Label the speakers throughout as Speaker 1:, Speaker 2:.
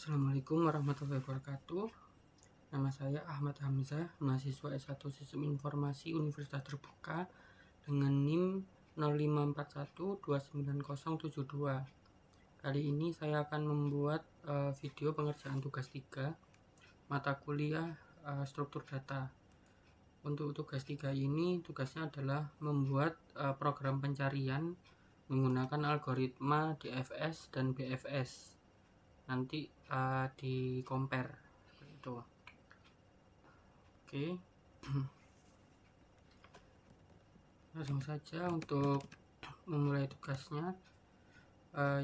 Speaker 1: Assalamualaikum warahmatullahi wabarakatuh. Nama saya Ahmad Hamzah, mahasiswa S1 Sistem Informasi Universitas Terbuka dengan NIM 0541290072. Kali ini saya akan membuat video pengerjaan tugas 3 mata kuliah struktur data. Untuk tugas 3 ini tugasnya adalah membuat program pencarian menggunakan algoritma DFS dan BFS. Nanti di compare itu. Oke. Langsung saja untuk memulai tugasnya.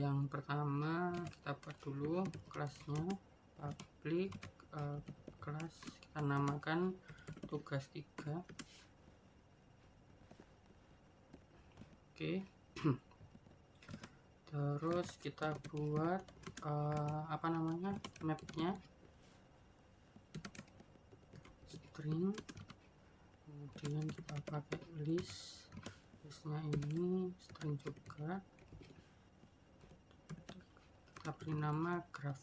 Speaker 1: Yang pertama kita buat dulu kelasnya, public kelas, kita namakan tugas 3. Oke. Terus kita buat mapnya, string, kemudian kita pakai listnya ini string juga, kita beri nama graph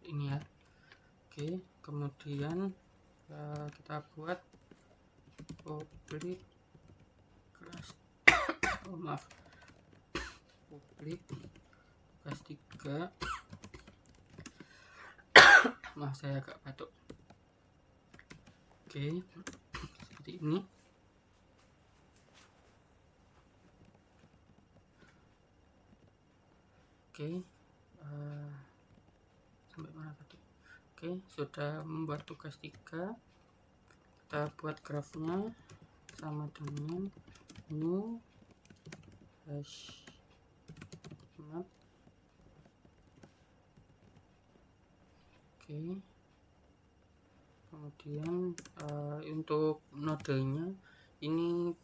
Speaker 1: ini ya. Oke, kemudian kita buat public class public tugas 3. Saya agak batuk. Oke, seperti ini. Oke, sampai mana tadi? Oke, sudah membuat tugas 3. Kita buat grafnya sama dengan new hash map. Oke, kemudian untuk nodenya ini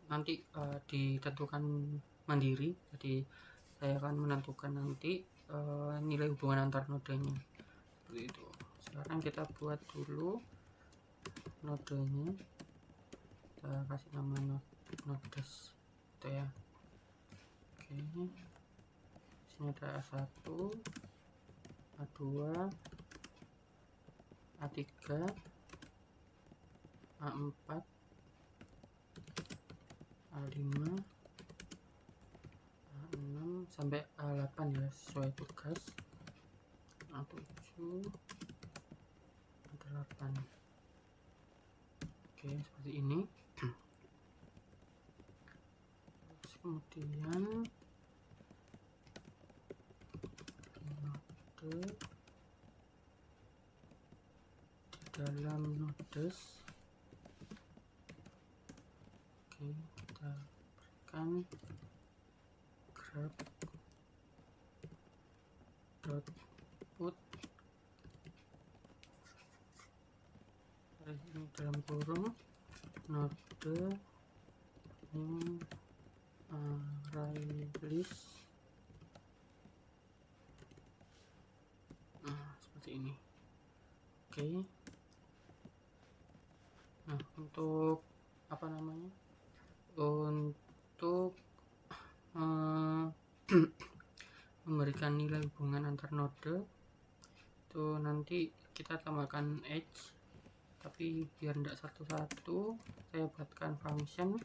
Speaker 1: nanti ditentukan mandiri, jadi saya akan menentukan nanti nilai hubungan antar nodenya seperti itu. Sekarang kita buat dulu nodenya, kita kasih nama nodes gitu ya. Oke, sini ada A1, A2, A3, A4, A5, A6 sampai A8 ya, sesuai tugas. A7, A8. Oke, seperti ini. Terus kemudian node di dalam nodes. Oke, kita berikan graph dot put ini dalam kurung node ini array list. Seperti ini. Oke. Nah, untuk untuk memberikan nilai hubungan antar node itu nanti kita tambahkan edge, tapi biar tidak satu-satu saya buatkan function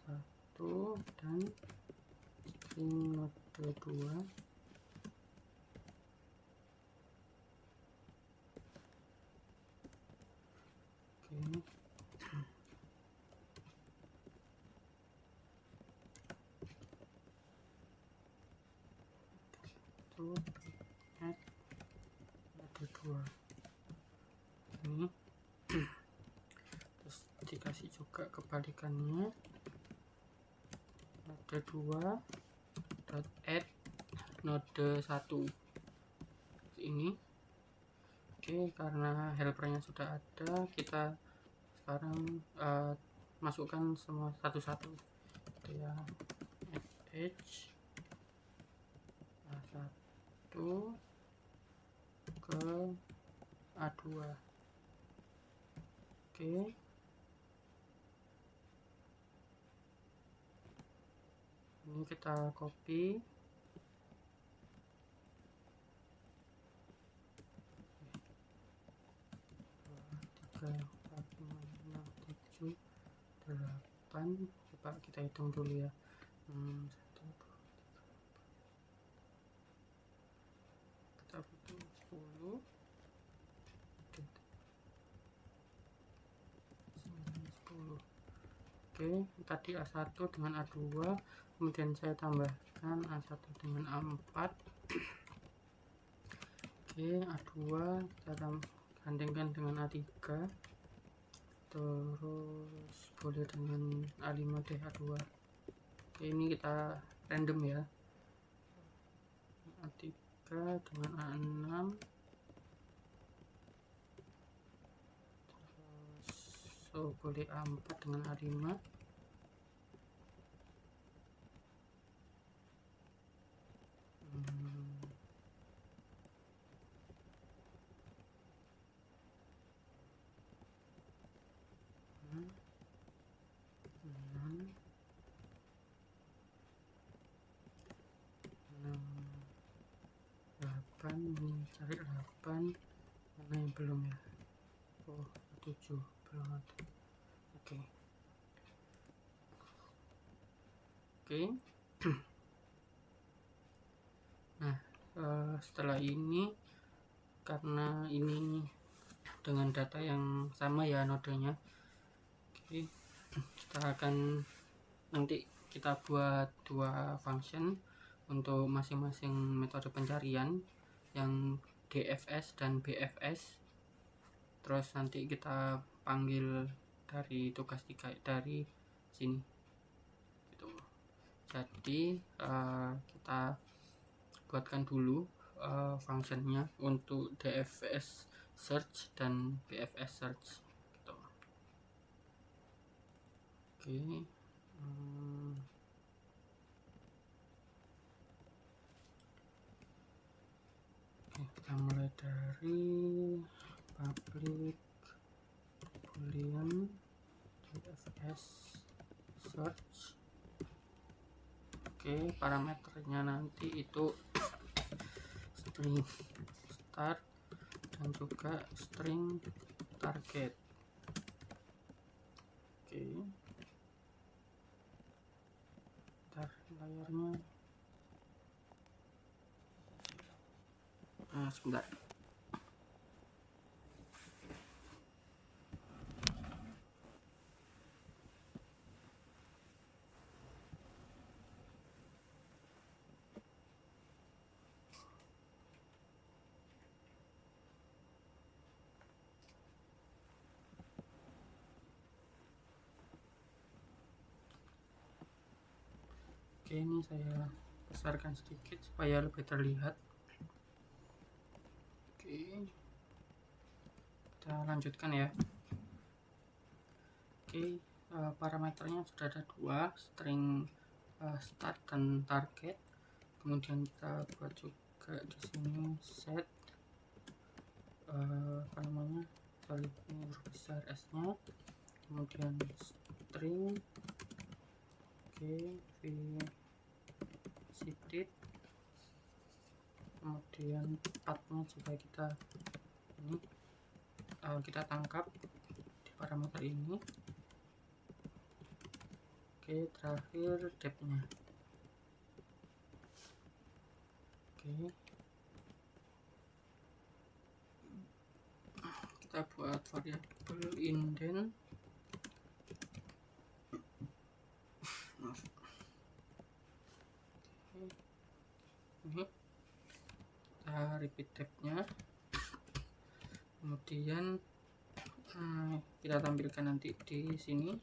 Speaker 1: satu dan string node 2. Add node 2 ini. Terus dikasih juga kebalikannya, node 2 dot add node 1 ini. Oke, karena helpernya sudah ada, kita sekarang masukkan semua satu-satu gitu ya. Add edge A1 ke A2. Oke, ini kita copy. Tiga, empat, lima, enam, tujuh, 8. Coba kita hitung dulu ya. 1, 2, 3, kita butuh 10. 10. Oke, tadi A1 dengan A2, kemudian saya tambahkan A1 dengan A4. Oke, A2 kita gandengkan dengan A3, terus boleh dengan A5 deh, A2. Oke, ini kita random ya. A3 dengan A6, so boleh A4 dengan A5. Ini cari 8, mana yang belum ya? Oh, 7 belum ada. Oke. Nah, setelah ini, karena ini dengan data yang sama ya nodenya, oke, kita akan nanti kita buat 2 function untuk masing-masing metode pencarian, yang DFS dan BFS. Terus nanti kita panggil dari tugas 3 dari sini gitu. Jadi kita buatkan dulu functionnya untuk DFS search dan BFS search gitu. Oke. Kita mulai dari public boolean DFS search. Oke, parameternya nanti itu string start dan juga string target. Oke, ntar layarnya sebentar. Oke, ini saya besarkan sedikit supaya lebih terlihat. Oke, kita lanjutkan ya. Oke, parameternya sudah ada 2, string start dan target. Kemudian kita buat juga di sini set huruf besar S-nya, kemudian string, oke, visited, kemudian pathnya juga kita ini kita tangkap di parameter ini. Oke, terakhir depth-nya. Oke, kita buat variabel indent. Ini kita repeat depth-nya, kemudian kita tampilkan nanti di sini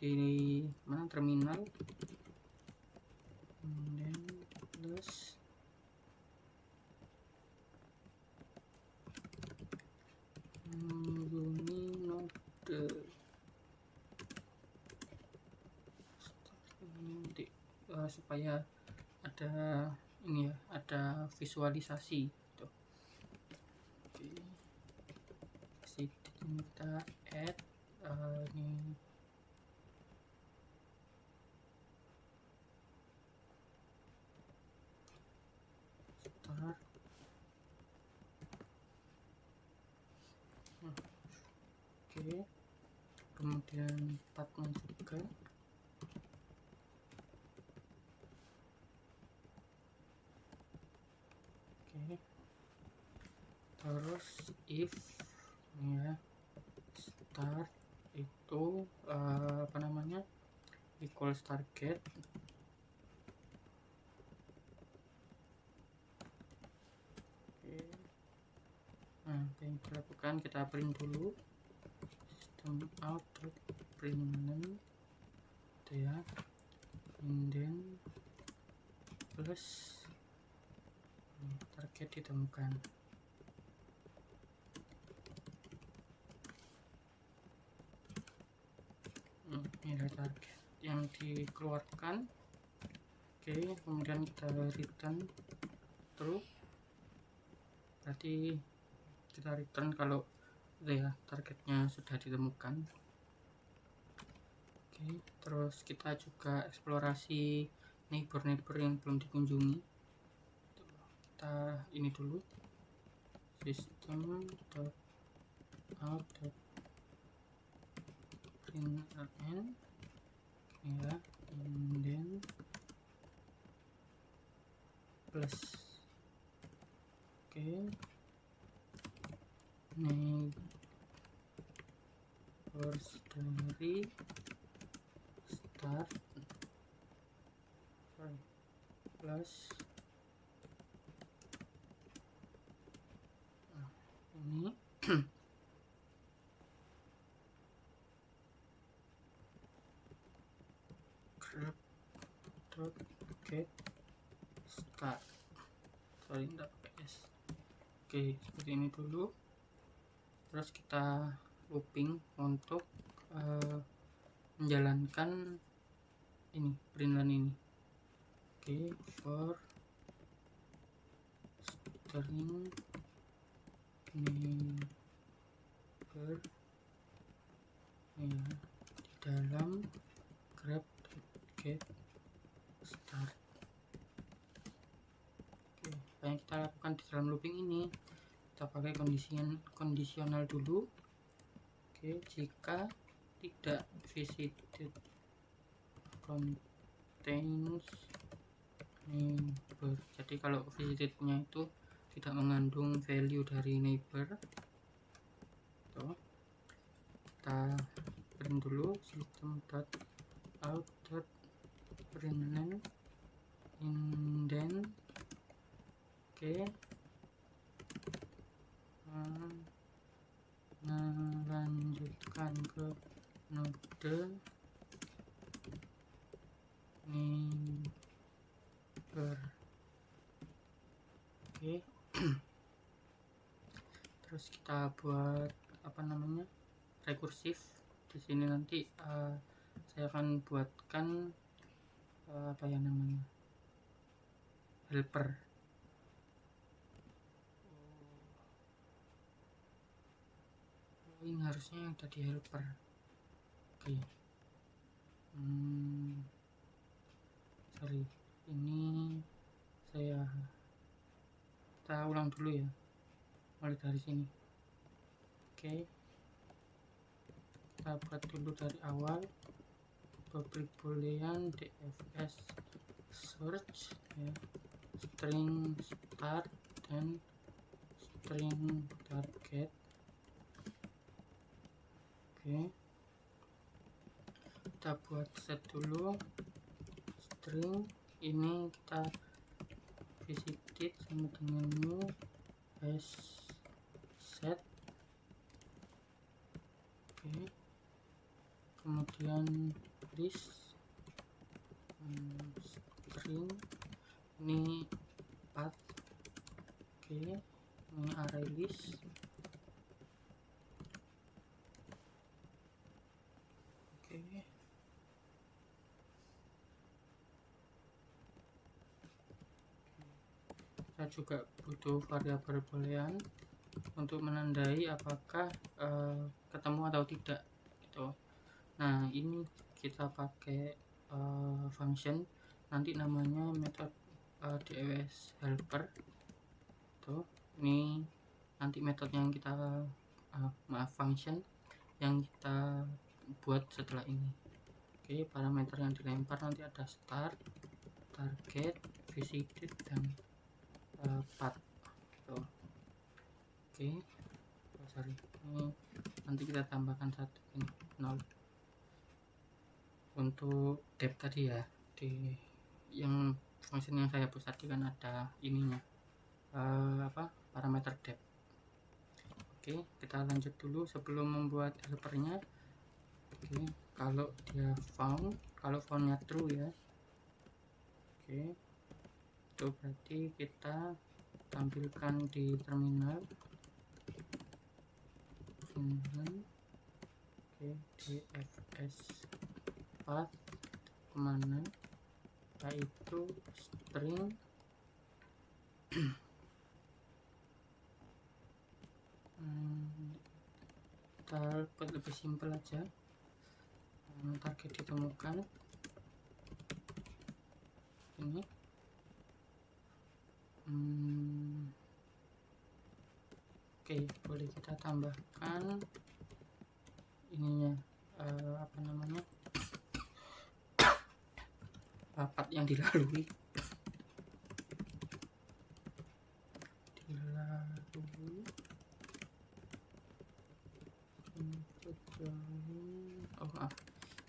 Speaker 1: di mana terminal, dan plus menghubungi node nanti supaya ada ini ya, ada visualisasi gitu. Oke, ini kita add ini start. Oke, kemudian partnya juga. Oke, terus if ya start itu equals target. Oke, nah yang kita lakukan, kita print dulu system out println itu ya, indent plus target ditemukan. Ini adalah target yang dikeluarkan. Oke, kemudian kita return true, berarti kita return kalau ya targetnya sudah ditemukan. Oke, terus kita juga eksplorasi neighbor yang belum dikunjungi. Kita ini dulu system out println ya, indent plus. Oke, neighbors dari start plus ini grab get start, enggak pakai s. Oke, seperti ini dulu. Terus kita looping untuk menjalankan ini println ini. Oke, for string neighbor ya, di dalam grab get start. Oke, yang kita lakukan di dalam looping ini, kita pakai conditional dulu. Oke, jika tidak visited contains neighbor, jadi kalau visitednya itu tidak mengandung value dari neighbor, tuh kita print dulu system.out.println indent. Oke, melanjutkan ke node neighbor. Oke, terus kita buat rekursif di sini. Nanti saya akan buatkan helper. Ini harusnya yang tadi helper. Oke, sorry, ini kita ulang dulu ya, mulai dari sini. Oke, kita buat dulu dari awal. Public boolean dfs search ya, string start dan string target. Oke, kita buat set dulu string ini, kita visited sama dengan new as set. Oke, kemudian list string ini path. Oke, ini array list. Oke, kita juga butuh variabel boolean untuk menandai apakah ketemu atau tidak gitu. gitu. Nah, ini kita pakai function, nanti namanya method DES helper tuh. Ini nanti metode yang kita function yang kita buat setelah ini. Oke, parameter yang dilempar nanti ada start, target, visited, dan path tuh. Oke, sorry, ini nanti kita tambahkan satu ini 0 untuk depth tadi ya. Di yang function yang saya hapus tadi kan ada ininya parameter depth. Oke, kita lanjut dulu sebelum membuat helpernya. Oke, kalau dia kalau foundnya true ya. Oke, itu berarti kita tampilkan di terminal. Oke, dfs path kemana, yaitu string kita buat lebih simpel aja, target ditemukan ini. Oke, boleh kita tambahkan ininya path yang dilalui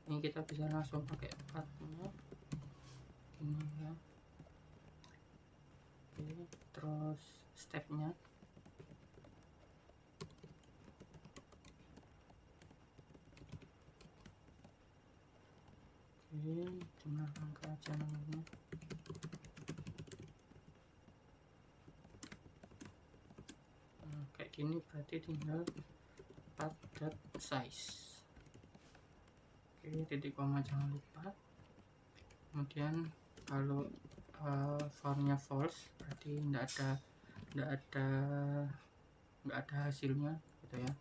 Speaker 1: ini kita bisa langsung pakai pathnya ini ya. Oke, terus stepnya jumlah angka aja namanya. Kayak gini berarti tinggal path.size. Oke, titik koma jangan lupa. Kemudian kalau formnya false berarti nggak ada hasilnya gitu ya.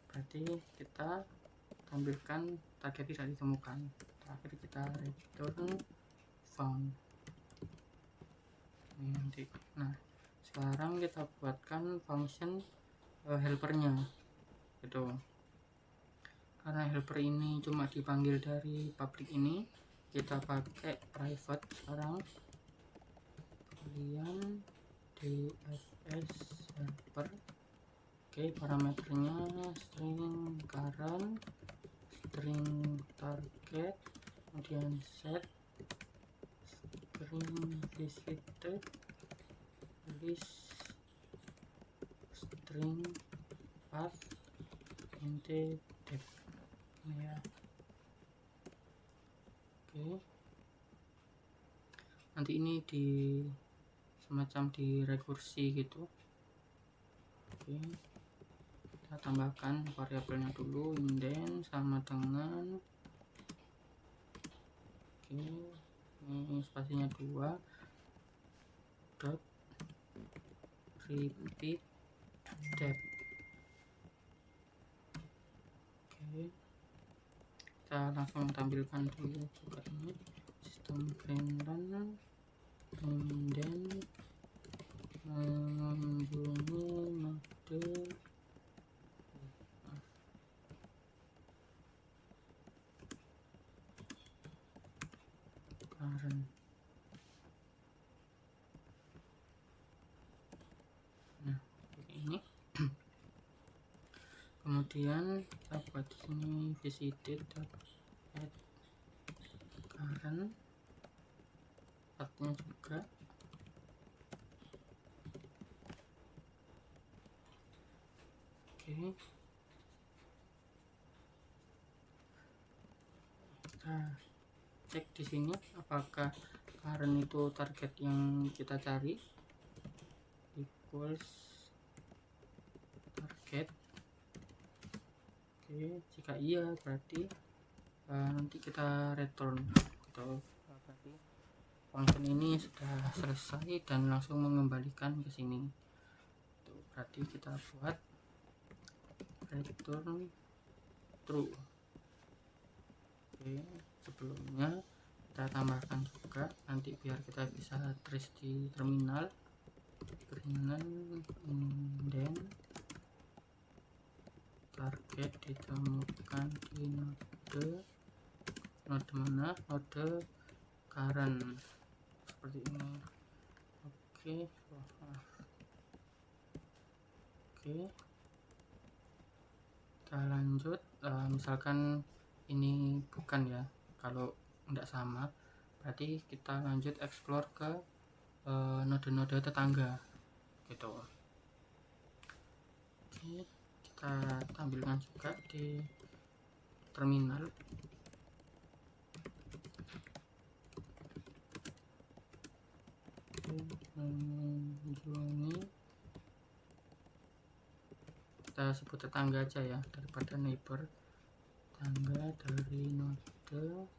Speaker 1: Berarti kita tampilkan target tidak ditemukan. Terakhir kita return found. Ini nanti. Nah, sekarang kita buatkan function helpernya gitu. Karena helper ini cuma dipanggil dari public ini, kita pakai private sekarang. Kemudian dfs helper. Oke, parameternya string current, string target, kemudian set, string visited, list, string path, int depth ya. Oke, nanti ini semacam di rekursi gitu. Oke, kita tambahkan variabelnya dulu, indent sama dengan ini spasinya 2 dot repeat depth. Oke, kita langsung tampilkan dulu juga ini sistem random indent mengunjungi mode current. Nah, ini kemudian kita buat di sini visited add current pathnya juga. Oke, kita cek di sini apakah current itu target yang kita cari, equals target. Oke, jika iya berarti nanti kita return gitu. Berarti function ini sudah selesai dan langsung mengembalikan ke sini. Tuh, berarti kita buat return true. Oke, sebelumnya kita tambahkan juga nanti biar kita bisa trace di terminal, dan target ditemukan di node mana, node current, seperti ini. Oke, kita lanjut. Misalkan ini bukan ya, kalau tidak sama berarti kita lanjut explore ke node-node tetangga gitu. Oke, kita tampilkan juga di terminal. Mengunjungi, kita sebut tetangga aja ya daripada neighbor, tetangga dari node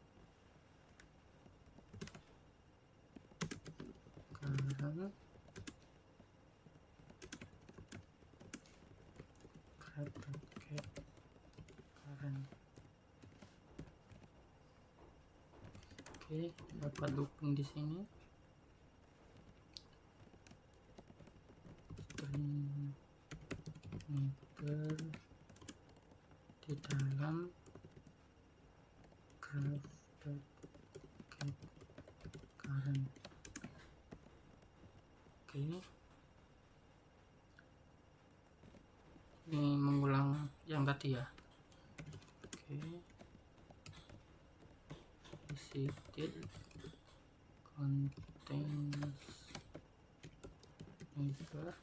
Speaker 1: current get current. Oke, dapat looping di sini. String neighbor di dalam graph get current. Oke, ini mengulang yang tadi ya. Oke, visited contains neighbor.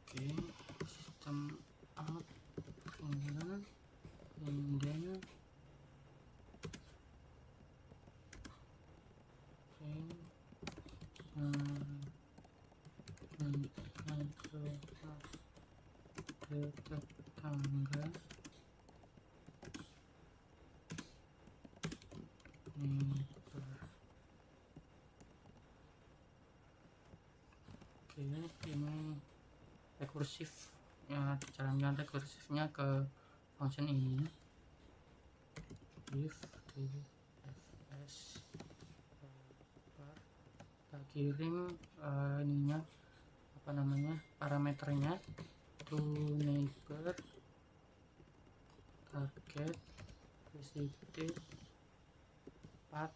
Speaker 1: Oke, system out and then tetangga neighbor. Oke, ini rekursif ya, dijalankan rekursifnya ke function ini. If dfs kita kirim ininya apa namanya, parameternya to neighbor target visited path,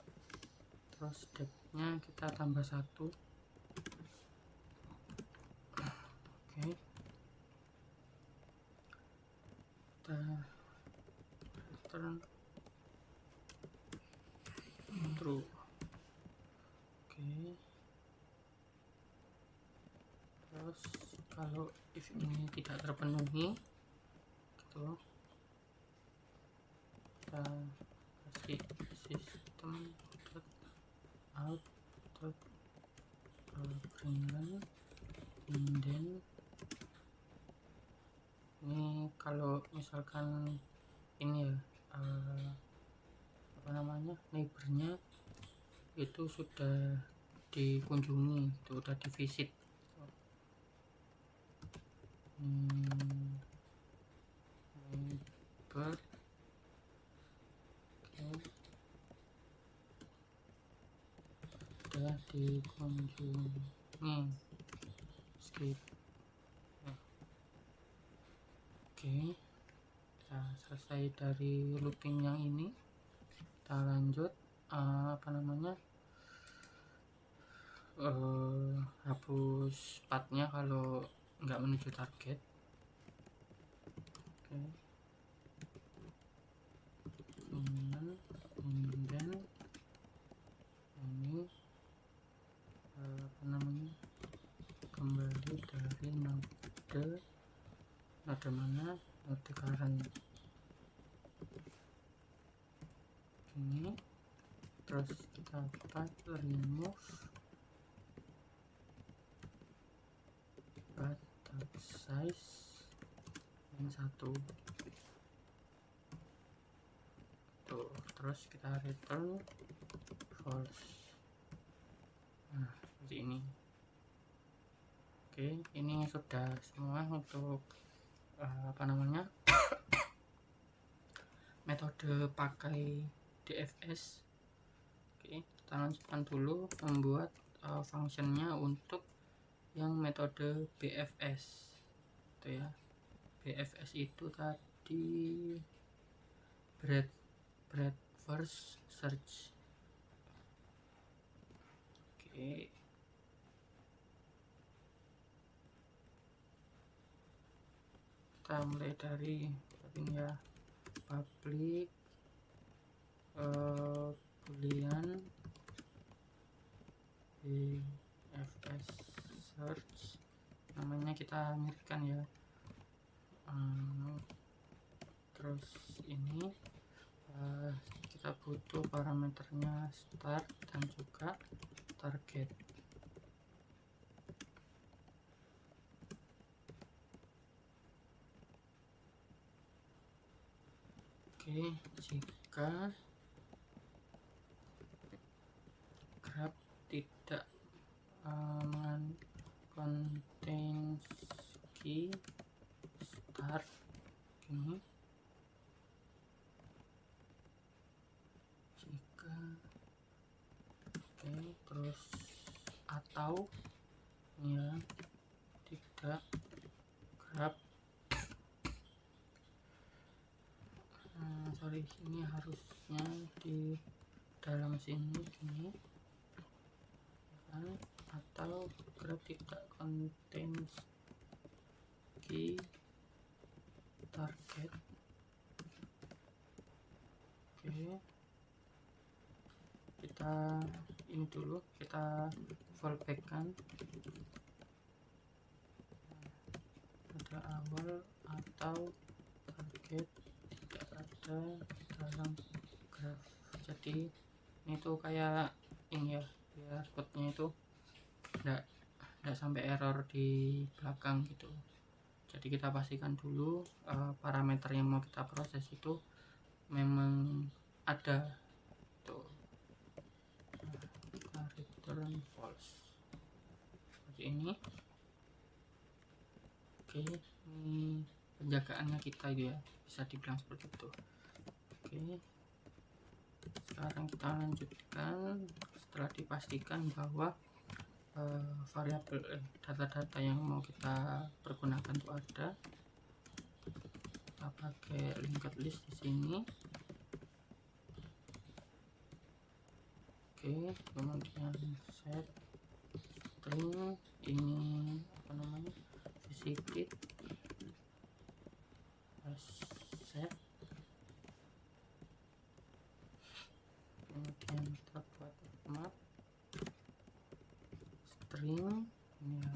Speaker 1: terus depth-nya kita tambah 1. Oke, kita return true. Oke, terus kalau if ini tidak terpenuhi gitu, kita kasih system out println, and then ini kalau misalkan ini ya apa namanya, neighbornya itu sudah dikunjungi, itu udah divisit. Neighbor sudah dikunjungi, skip. Oke, kita selesai dari looping yang ini. Kita lanjut apa namanya, hapus pathnya kalau nggak menuju target. Oke, dan ini apa namanya, kembali dari node mana, node current ini. Terus kita path remove path size yang 1 tuh, terus kita return false. Nah, seperti ini. Oke, ini sudah semua untuk apa namanya, metode pakai DFS. Oke, kita lanjutkan dulu membuat functionnya untuk yang metode BFS itu ya. BFS itu tadi breadth first search. Oke, kita mulai dari ini ya, public boolean BFS search, namanya kita miripkan ya. Terus ini kita butuh parameternya start dan juga target. Oke, jika grab tidak contains key start ini, jika terus atau ya tidak grab ini harusnya di dalam sini gini kan, atau grab tidak contains key target. Oke, kita ini dulu, kita fallback kan pada awal atau target tidak ada dalam graph. Jadi ini tuh kayak ini ya, biar code-nya itu enggak sampai error di belakang gitu. Jadi kita pastikan dulu parameter yang mau kita proses itu memang ada tuh. Kita return false seperti ini. Oke, ini penjagaannya kita itu ya, bisa dibilang seperti itu. Oke, sekarang kita lanjutkan setelah dipastikan bahwa variabel data-data yang mau kita pergunakan itu ada. Kita pakai linked list di sini. Oke, kemudian set string ini apa namanya, visited set, kemudian kita buat map string ya,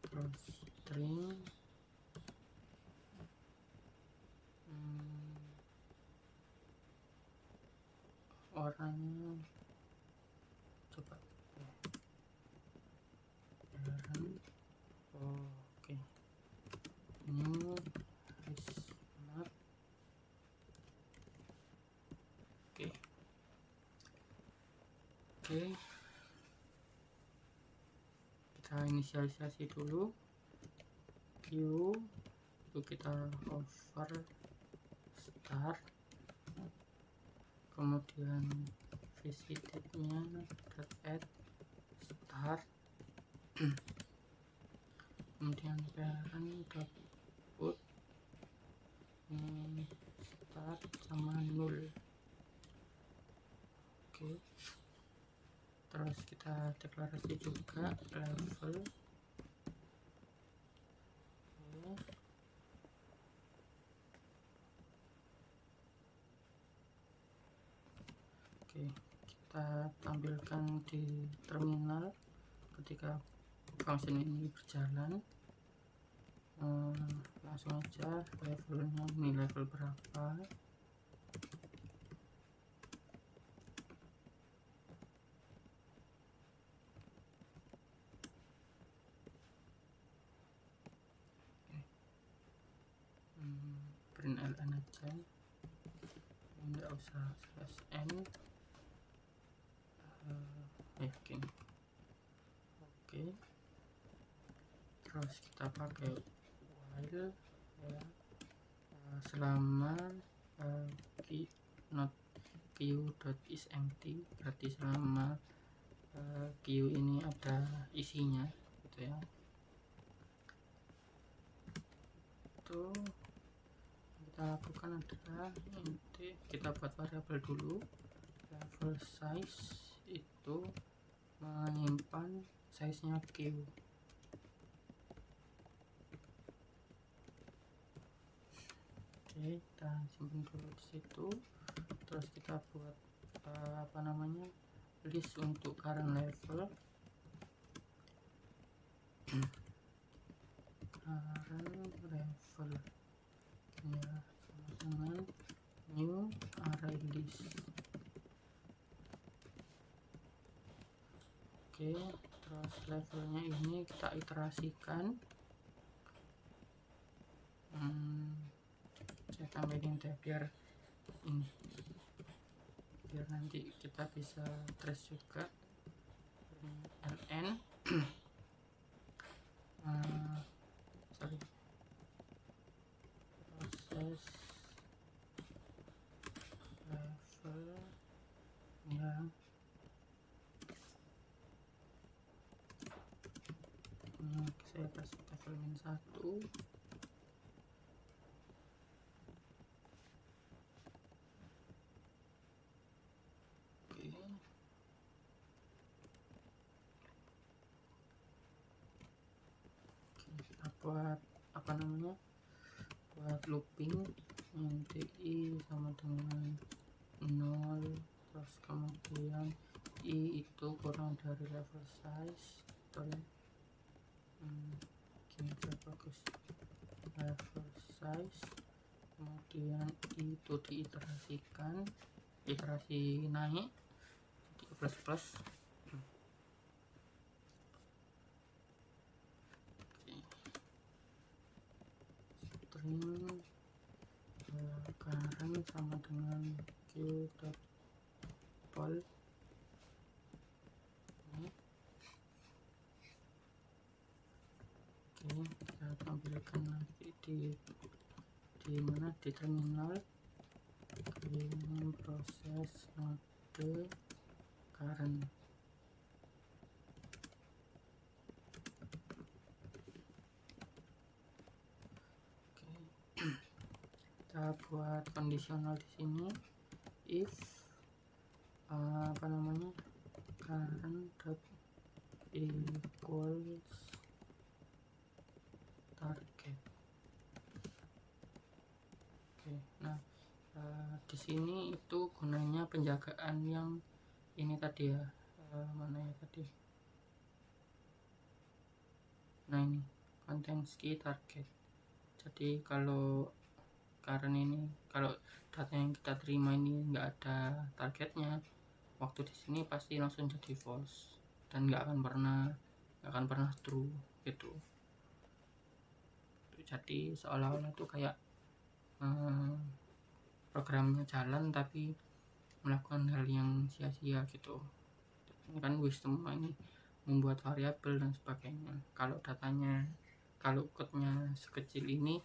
Speaker 1: terus string orangnya coba oke, new map. Oke, kita inisialisasi dulu q, itu kita over start, kemudian visitednya add start, kemudian parent dot put ini start sama null. Oke, terus kita deklarasi juga level. Oke, kita tampilkan di terminal ketika function ini berjalan. Langsung aja levelnya, ini level berapa. Print ln aja, nggak usah /n. Yakin. Oke, terus kita pakai while ya, selama not q.is empty, berarti selama q ini ada isinya gitu ya. Itu kita lakukan adalah nanti kita buat variabel dulu, level size itu menyimpan size nya q. Oke, kita simpan dulu di situ. Terus kita buat list untuk current level. Current level ya, sama dengan new array list. Oke, terus levelnya ini kita iterasikan. Saya tambahin deh biar nanti kita bisa trace juga. ln proses level ya, ini saya kasih level -1. Buat buat looping nanti i sama dengan 0, terus kemudian i itu kurang dari level size atau gini aja bagus, level size, kemudian i itu diiterasikan, iterasi naik plus string current sama dengan q.poll. Oke, kita tampilkan nanti di mana, di terminal proses node current. Kita buat kondisional di sini, if current dot equals target. Oke, nah di sini itu gunanya penjagaan yang ini tadi ya, mana ya tadi, nah ini contains key target. Jadi kalau data yang kita terima ini nggak ada targetnya, waktu di sini pasti langsung jadi false dan nggak akan pernah true gitu. Jadi seolah-olah itu kayak programnya jalan tapi melakukan hal yang sia-sia gitu. Ini kan wisdom ini membuat variabel dan sebagainya. Kalau code-nya sekecil ini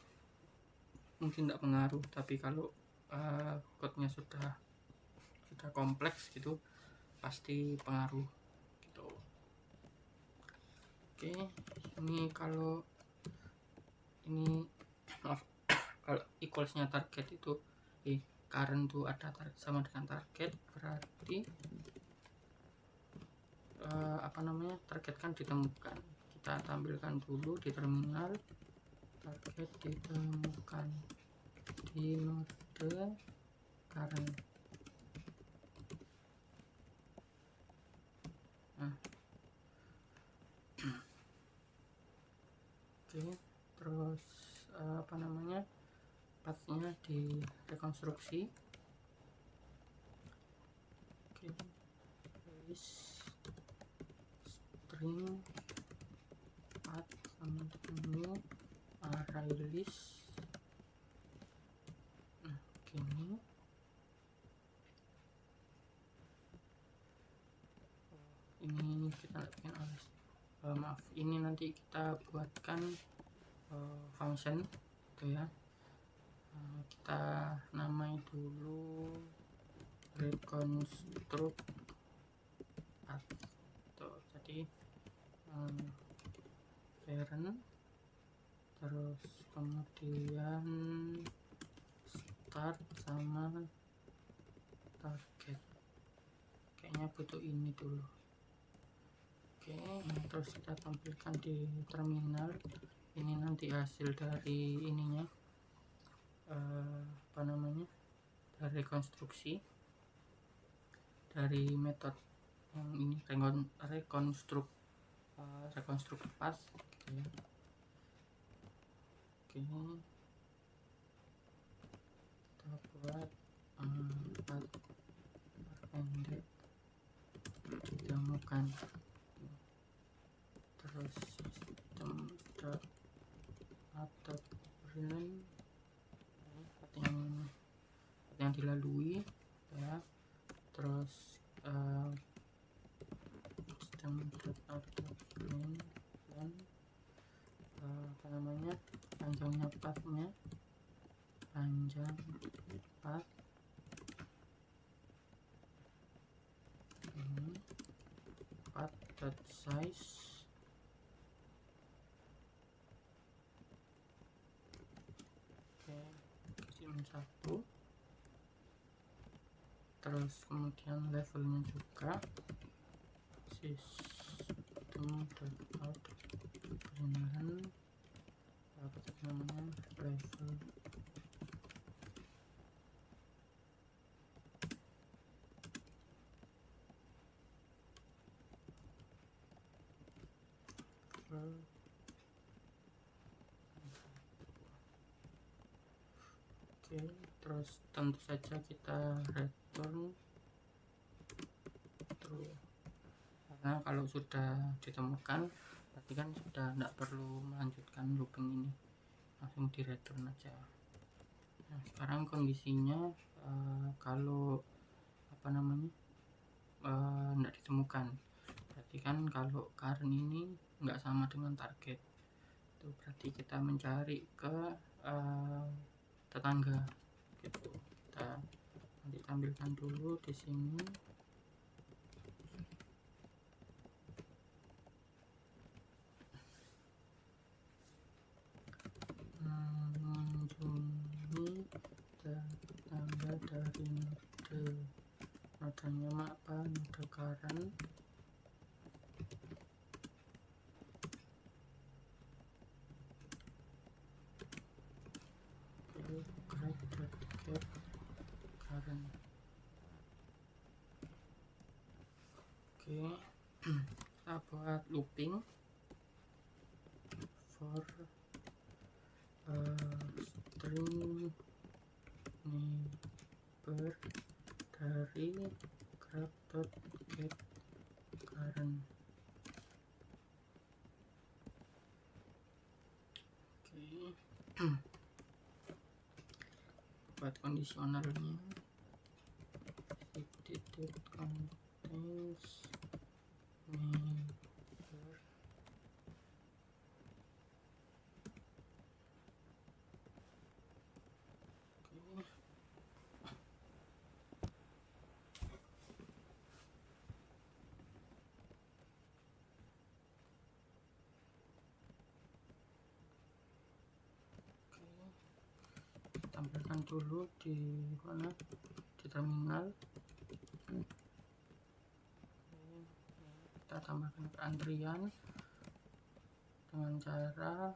Speaker 1: mungkin tidak pengaruh, tapi kalau code-nya sudah kompleks gitu pasti pengaruh gitu. Oke, ini kalau equalsnya target itu current itu ada sama dengan target, berarti target kan ditemukan. Kita tampilkan dulu di terminal, target ditemukan di node current. Oke, terus pathnya di rekonstruksi. Oke, string path sama dengan array list. Nah, gini. Ini kita bikin ini nanti kita buatkan function gitu ya. Kita namai dulu reconstruct path tuh. Jadi parent, terus kemudian start sama target, kayaknya butuh ini dulu. Oke, terus kita tampilkan di terminal. Ini nanti hasil dari ininya, dari rekonstruksi dari metode yang ini, rekonstruk path gitu ya. Oke, kita buat path pendek ditemukan, terus sistem atau yang dilalui ya, terus sistem dan panjangnya pathnya, panjang path ini, path dot size. Oke, kasih 1, terus kemudian levelnya juga sistem out beneran apa namanya, level. Oke, terus tentu saja kita return true, karena kalau sudah ditemukan berarti kan sudah tidak perlu melanjutkan looping ini, langsung di return aja. Nah, sekarang kondisinya kalau tidak ditemukan, berarti kan kalau current ini nggak sama dengan target, itu berarti kita mencari ke tetangga gitu. Kita nanti tampilkan dulu di sini. Mengunjungi tetangga dari nodenya node current. Get current. Oke, kita buat looping for string neighbor dari grab.get current. Oke, buat kondisionalnya, if it contains neighbor, tampilkan dulu di mana, di terminal. Kita tambahkan antrian dengan cara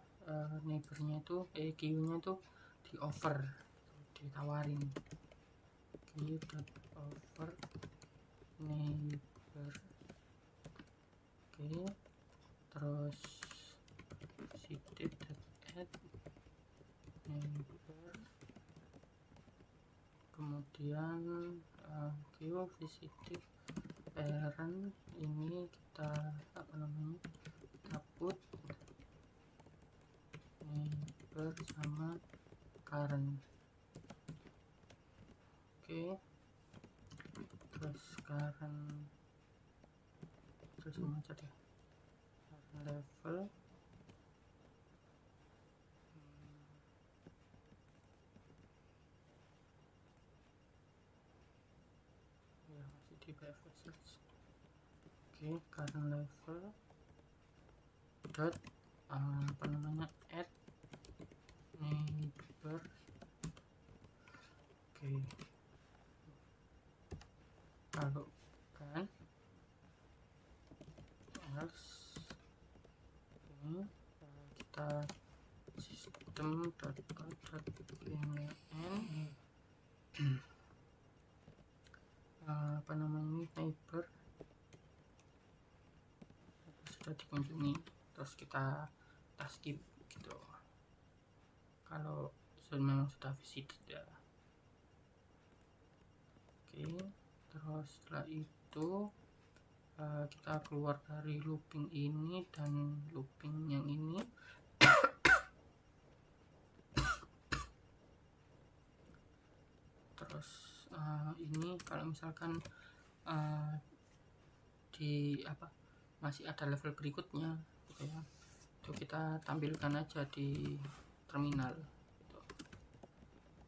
Speaker 1: neighbornya itu queue-nya itu di over, ditawarin queue.over neighbor. Oke, terus visited.add neighbor, kemudian queue visited parent ini kita kita put neighbor sama current. Oke, terus current terus sama aja deh, current level di BFS. Oke, current level dot add neighbor. Oke, kalau kan else ini kita system.out.println neighbor sudah dikunjungi, terus kita skip gitu kalau memang sudah visited ya. Oke, terus setelah itu kita keluar dari looping ini dan looping yang ini. Terus ini kalau misalkan masih ada level berikutnya gitu ya, itu kita tampilkan aja di terminal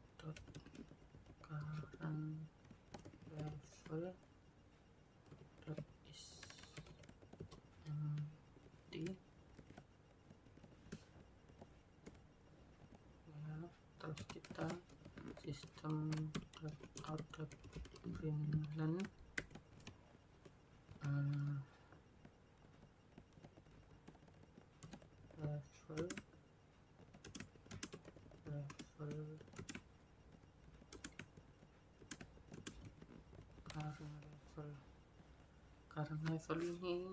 Speaker 1: gitu. Current level is empty ya, terus kita system.out.println current level ini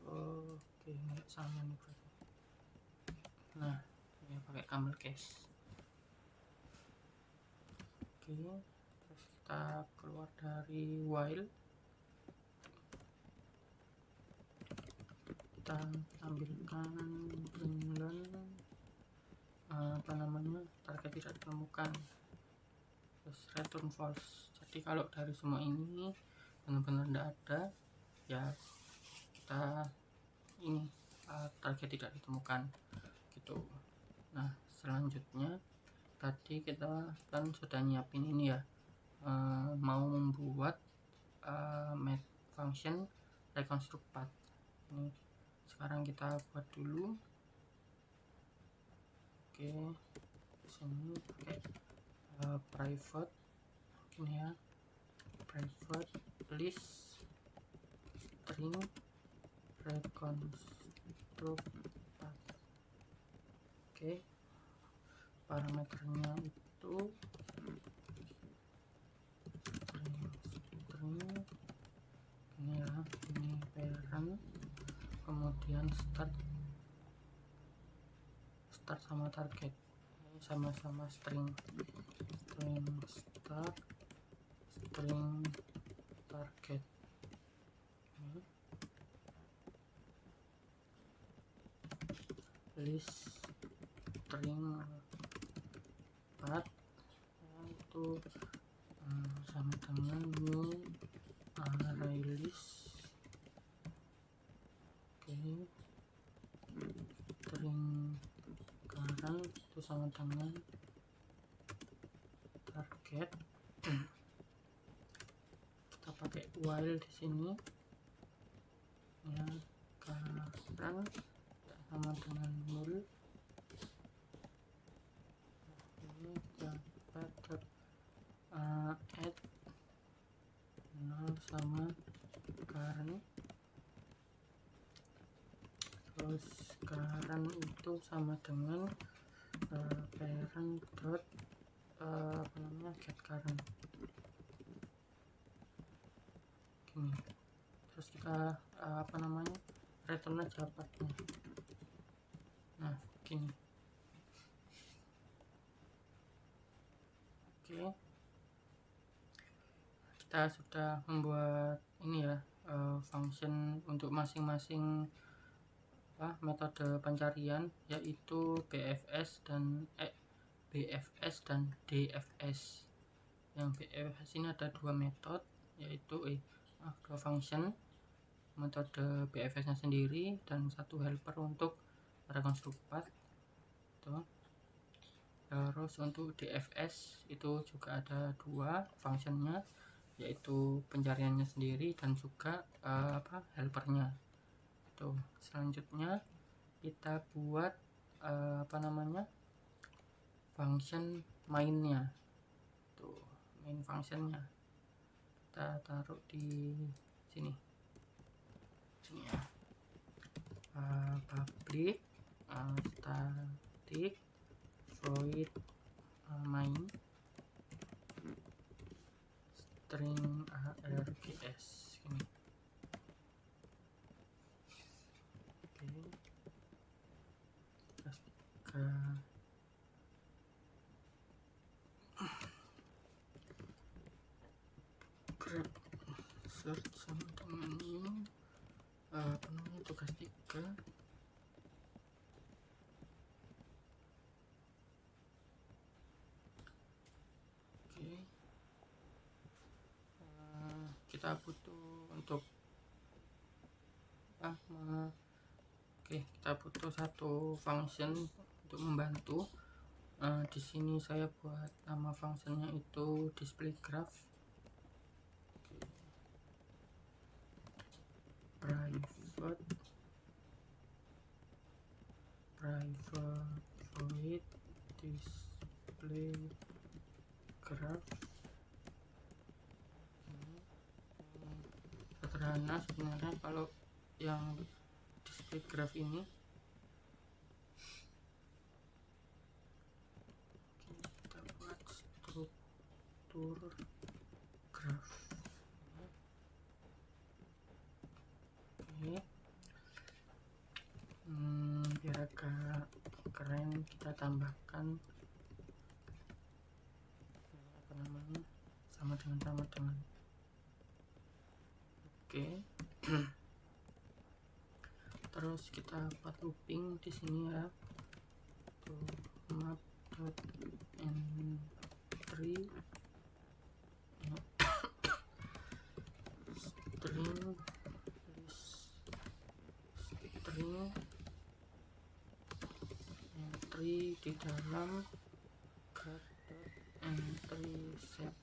Speaker 1: oke, nggak sama nih berarti. Nah, ini pakai camel case. Oke, terus kita keluar dari while, kita ambilkan target tidak ditemukan, terus return false. Jadi kalau dari semua ini benar-benar tidak ada ya, kita ini target tidak ditemukan gitu. Nah, selanjutnya tadi kita kan sudah nyiapin ini ya, mau membuat function reconstruct path. Ini sekarang kita buat dulu. Oke, sini pakai private ini ya, private list string reconstruct path. Oke, parameternya itu string ini ya, ini parent, kemudian start sama target, ini sama-sama string start string target. List string path itu sama dengan new array list. Oke, string current itu sama dengan target. Kita pakai while di sini ya, current sama dengan null. Ini dapat add null sama current, terus current itu sama dengan parent dot get current gini. Terus kita return aja pathnya. Nah, gini. Oke, kita sudah membuat ini ya, function untuk masing-masing metode pencarian, yaitu BFS dan DFS. Yang BFS ini ada dua metode, yaitu dua function, metode BFS nya sendiri dan satu helper untuk reconstruct path itu. Terus untuk DFS itu juga ada dua functionnya, yaitu pencariannya sendiri dan juga helpernya. Tuh, selanjutnya kita buat function mainnya. Tuh, main functionnya kita taruh di sini ya. Public static void main string args ini. Grab search sama dengan new tugas 3. Kita butuh untuk kita butuh satu function untuk membantu. Di sini saya buat nama functionnya itu display graph. Private void display graph. Sederhana sebenarnya kalau yang display graph ini. Kita buat struktur graph. Biar agak keren kita tambahkan sama dengan terus kita buat looping di sini ya. Map.entry string entry di dalam graph.entry set.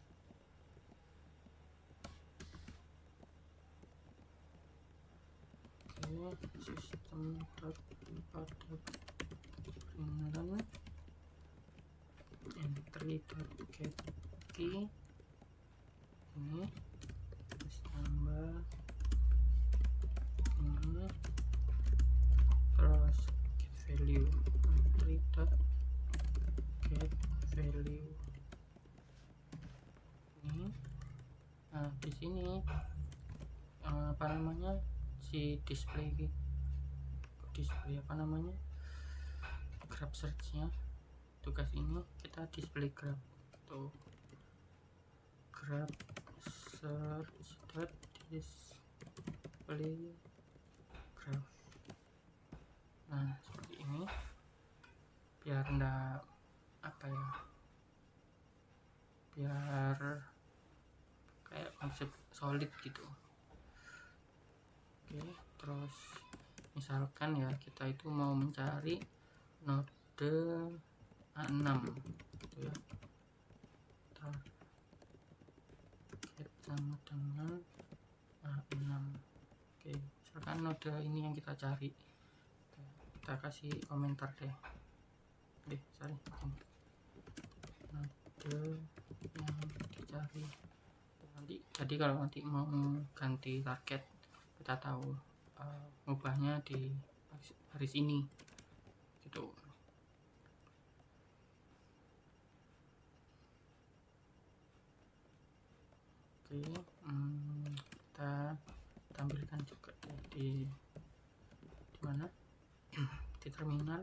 Speaker 1: System.out.println entry.get key ini, terus tambah ini, terus get value entry.get value ini. Nah, di sini si display graph search-nya, tugas ini kita display graph. Tuh, graph search display graph. Nah, seperti ini biar biar kayak konsep solid gitu. Terus misalkan ya kita itu mau mencari node A6 gitu ya. Target sama dengan A6. Misalkan node ini yang kita cari. Kita kasih komentar deh. Node yang dicari. Jadi kalau nanti mau ganti target, kita tahu ngubahnya di baris ini gitu. Kita tampilkan juga di mana di terminal.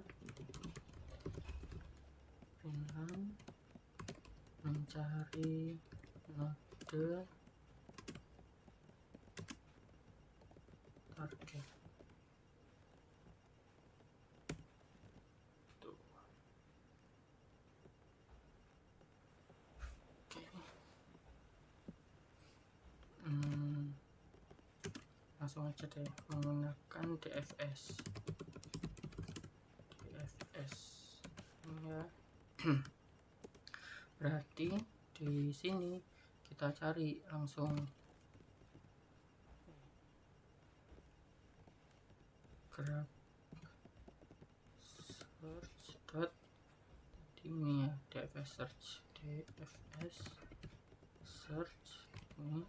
Speaker 1: Mencari node target. Langsung aja deh menggunakan DFS ya. Berarti di sini kita cari langsung grab search dot ini ya, DFS search ini.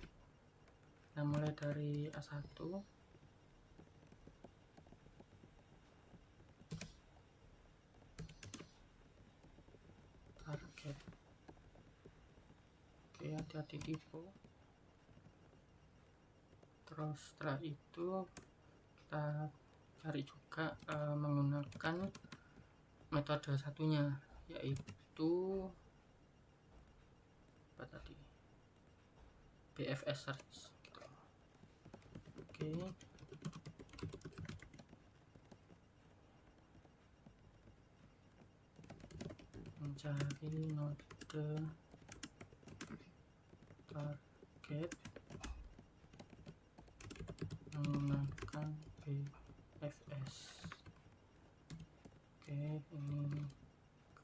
Speaker 1: Kita mulai dari A1, target. Oke, hati-hati tipu. Terus setelah itu kita cari juga menggunakan metode satunya, yaitu apa tadi, BFS search gitu. Oke, mencari node target menggunakan BFS. Oke, ini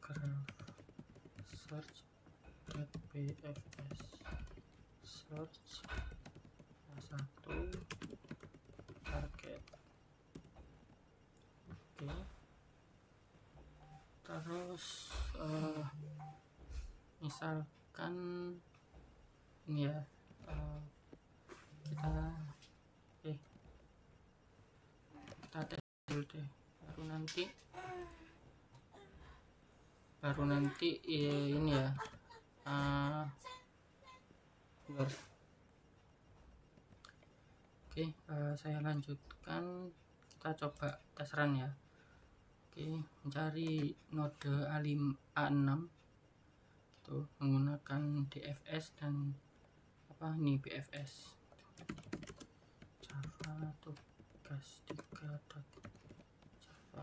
Speaker 1: graph search BFS search A1 target. Oke, terus misalkan ini ya, kita tes dulu deh, baru nanti ini ya, Oke, saya lanjutkan, kita coba tes run ya. Oke, mencari node A6 itu menggunakan DFS dan apa ini BFS Java tugas 3.java.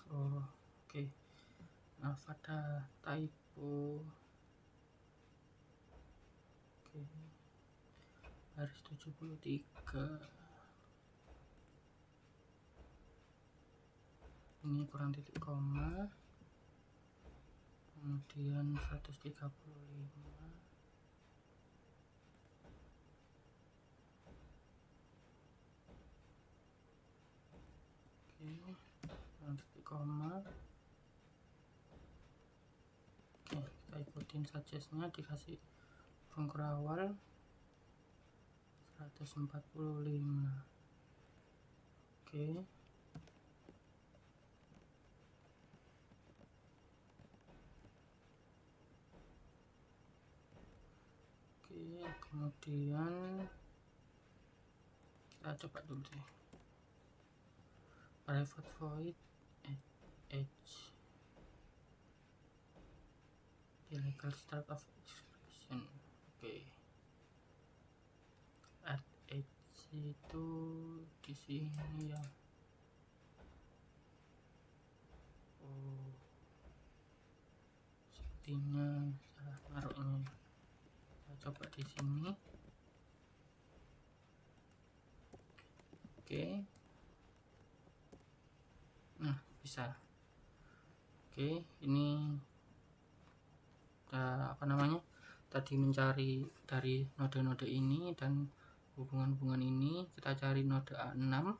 Speaker 1: Oke. Maaf ada typo. Oke. Baris 73. Ini kurang titik koma. Kemudian 135. Titik koma. Oke, kita ikutin suggest-nya, dikasih burung kerawal 145. Oke. Kemudian kita coba dulu deh, private void edge illegal start of expression. Oke, add edge itu di sini ya. Sepertinya salah naruhnya. Kita coba di sini. Oke. Nah, bisa. Oke, ini apa namanya, tadi mencari dari node-node ini dan hubungan-hubungan ini, kita cari node A6.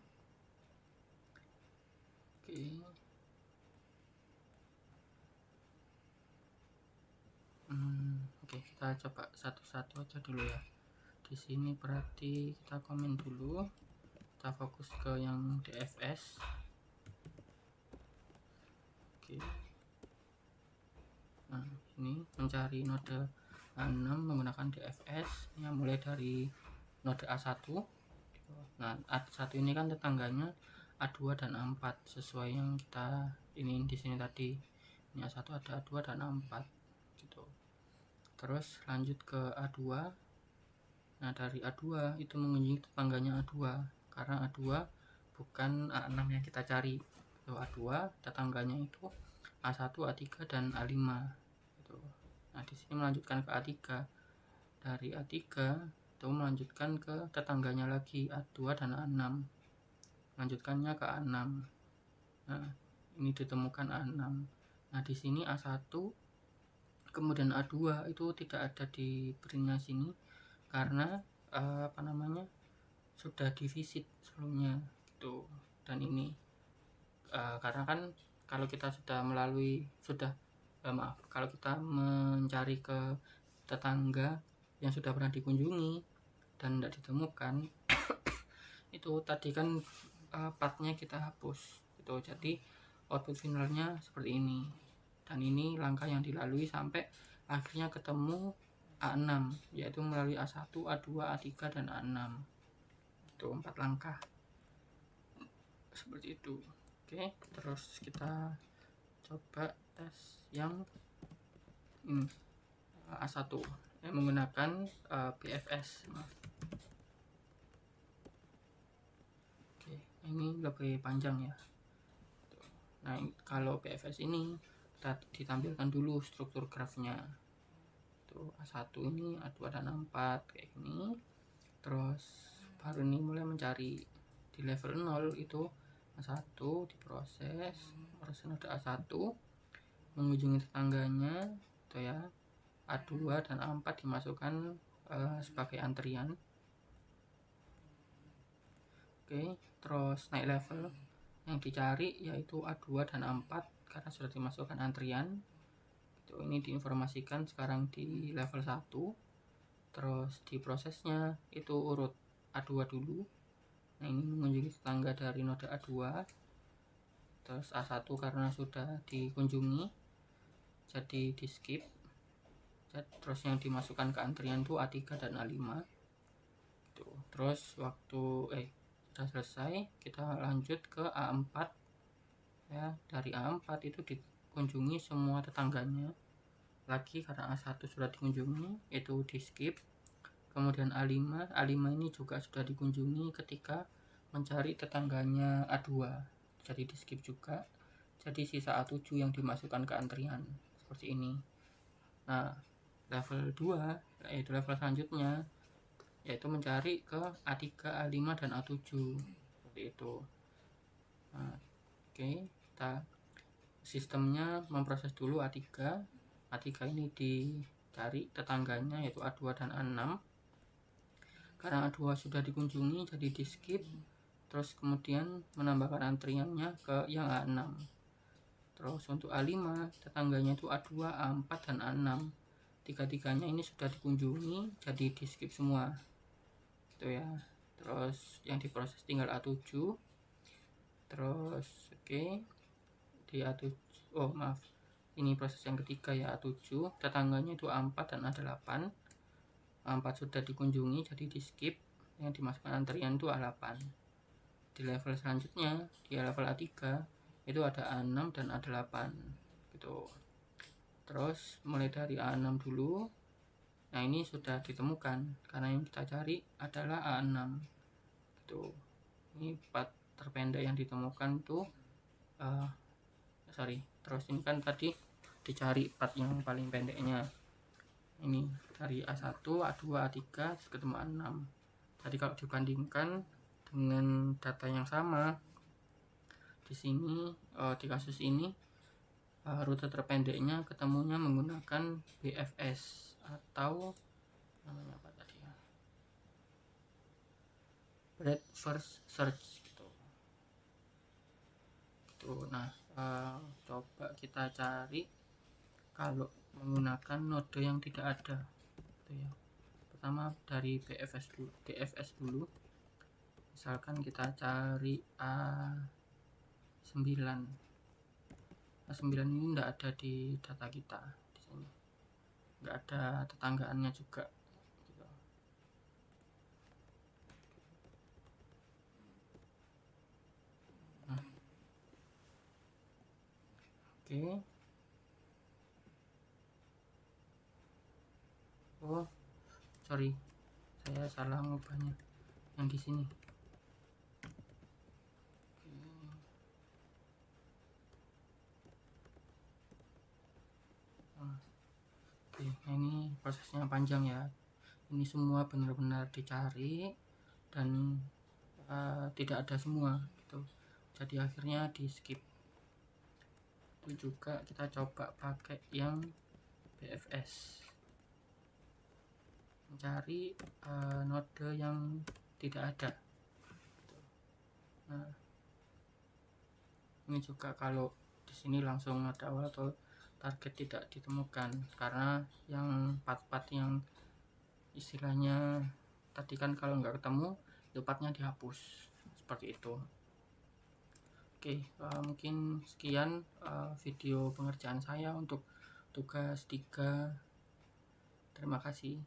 Speaker 1: Oke, kita coba satu-satu aja dulu ya. Di sini berarti kita komen dulu, kita fokus ke yang DFS. Oke. Nah, ini mencari node A6 menggunakan DFS yang mulai dari node A1. Nah, A1 ini kan tetangganya A2 dan A4 sesuai yang kita ini di sini tadi. Ini A1 ada A2 dan A4 gitu. Terus lanjut ke A2. Nah, dari A2 itu mengunjungi tetangganya A2 karena A2 bukan A6 yang kita cari. Itu A2 tetangganya itu A1, A3 dan A5 gitu. Nah, di sini melanjutkan ke A3. Dari A3 itu melanjutkan ke tetangganya lagi A2 dan A6. Lanjutkannya ke A6. Nah, ini ditemukan A6. Nah, di sini A1 kemudian A2 itu tidak ada di printnya sini karena sudah divisit sebelumnya gitu. Dan ini karena kan kalau kita sudah kalau kita mencari ke tetangga yang sudah pernah dikunjungi dan tidak ditemukan, itu tadi kan partnya kita hapus gitu. Jadi output finalnya seperti ini, dan ini langkah yang dilalui sampai akhirnya ketemu A6, yaitu melalui A1, A2, A3, dan A6. Itu 4 langkah seperti itu. Oke, terus kita coba tes yang A1 yang menggunakan BFS. Oke, ini lebih panjang ya. Nah, kalau BFS ini kita ditampilkan dulu struktur grafnya. Tuh, A1 ini, A2 dan A4 kayak gini. Terus baru ini mulai mencari di level 0 itu A1 diproses, ada A1 mengunjungi tetangganya itu ya. A2 dan A4 dimasukkan sebagai antrian. Oke, terus naik level, yang dicari yaitu A2 dan A4 karena sudah dimasukkan antrian. Ini diinformasikan sekarang di level 1. Terus di prosesnya itu urut A2 dulu. Nah, ini mengunjungi tetangga dari node A2. Terus A1 karena sudah dikunjungi jadi di skip. Terus yang dimasukkan ke antrian itu A3 dan A5. Terus waktu sudah selesai, kita lanjut ke A4 ya. Dari A4 itu dikunjungi semua tetangganya lagi karena A1 sudah dikunjungi, itu di skip. Kemudian A5 ini juga sudah dikunjungi ketika mencari tetangganya A2, jadi di skip juga. Jadi sisa A7 yang dimasukkan ke antrian seperti ini. Nah, level 2 yaitu level selanjutnya, yaitu mencari ke A3, A5 dan A7 seperti itu. Nah, oke, kita sistemnya memproses dulu A3 ini dicari tetangganya yaitu A2 dan A6. Karena A2 sudah dikunjungi jadi di skip. Terus kemudian menambahkan antriannya ke yang A6. Terus untuk A5 tetangganya itu A2, A4 dan A6. Tiga-tiganya ini sudah dikunjungi jadi di skip semua itu ya. Terus yang diproses tinggal A7. Terus di A7, ini proses yang ketiga ya, A7 tetangganya itu A4 dan A8. A4 sudah dikunjungi jadi di skip, yang dimasukkan antrian itu A8. Di level selanjutnya di level A3 itu ada A6 dan A8 gitu. Terus mulai dari A6 dulu. Nah, ini sudah ditemukan karena yang kita cari adalah A6 gitu. Ini part terpendek yang ditemukan tuh terus ini kan tadi dicari part yang paling pendeknya. Ini dari A1, A2, A3 terus ketemu A6. Jadi kalau dibandingkan dengan data yang sama di sini, di kasus ini rute terpendeknya ketemunya menggunakan BFS atau namanya apa tadi ya, breadth first search gitu. Nah, coba kita cari kalau menggunakan node yang tidak ada gitu ya. Pertama dari BFS dulu. Misalkan kita cari A9. A9 ini tidak ada di data kita di sini. Nggak ada tetanggaannya juga gitu. Nah, oke. Oh, sorry, saya salah ngubahnya yang di sini. Oke, nah ini prosesnya panjang ya. Ini semua benar-benar dicari dan tidak ada semua gitu. Jadi akhirnya di skip. Itu juga kita coba pakai yang BFS, mencari node yang tidak ada. Nah, ini juga kalau di sini langsung ada atau target tidak ditemukan, karena yang part-part yang istilahnya tadi kan kalau nggak ketemu partnya dihapus seperti itu. Oke, mungkin sekian video pengerjaan saya untuk tugas 3. Terima kasih.